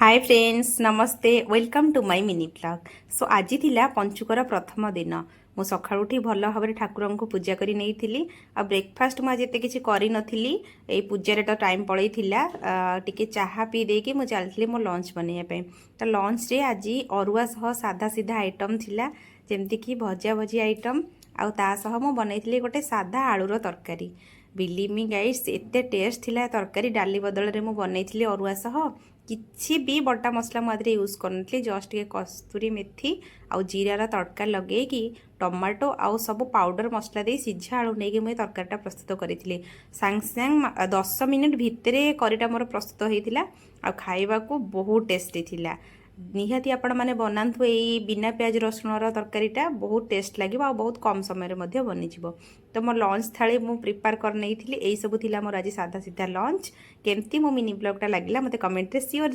हाय friends नमस्ते welcome to my mini blog. So आज थिला पंचुकर प्रथम दिन मु सखा उठी भल भाव ठाकुर को पूजा करी नहीं थी। आ ब्रेकफास्ट मुझे एत किसी करी नथिली ए पूजा तो टाइम पड़े टिके चाहा पी देकी मु चलती मो लंच बनवाई। तो लंच रे आज अरुआ सह साधा सीधा आइटम थिला जेमती कि भजा भजी आइटम आ सह मु बनई गोटे साधा आलूर तरकारी। बिलीव मी गाइस एते टेस्ट थिला तरकारी डाली बदल में मुझे बनई अरुआ सह किसी भी बटा मसला मुझे यूज करनी जस्ट के कस्तूरी मेथी आउ जीरार तड़का लगे कि टमाटो आउ सब पाउडर मसला दे सीझा आलू नहीं मुझे तरकारीटा प्रस्तुत करी सांग सांग 10 मिनिट भितर करीटा मोर प्रस्तुत होता आ खाइबा को बहुत टेस्टी थिला। निहाती आपण मैंने बनातु यही बिना प्याज रसुण तरकारीटा बहुत टेस्ट लगे आ बहुत कम समय बनी। तो मो लंच थाली मु प्रिपेयर कर नहीं थी। यही सब थिला मोर आज साधा सीधा लंच। केमती मो मिनी ब्लॉगटा लगिला मते कमेंट रे सियोर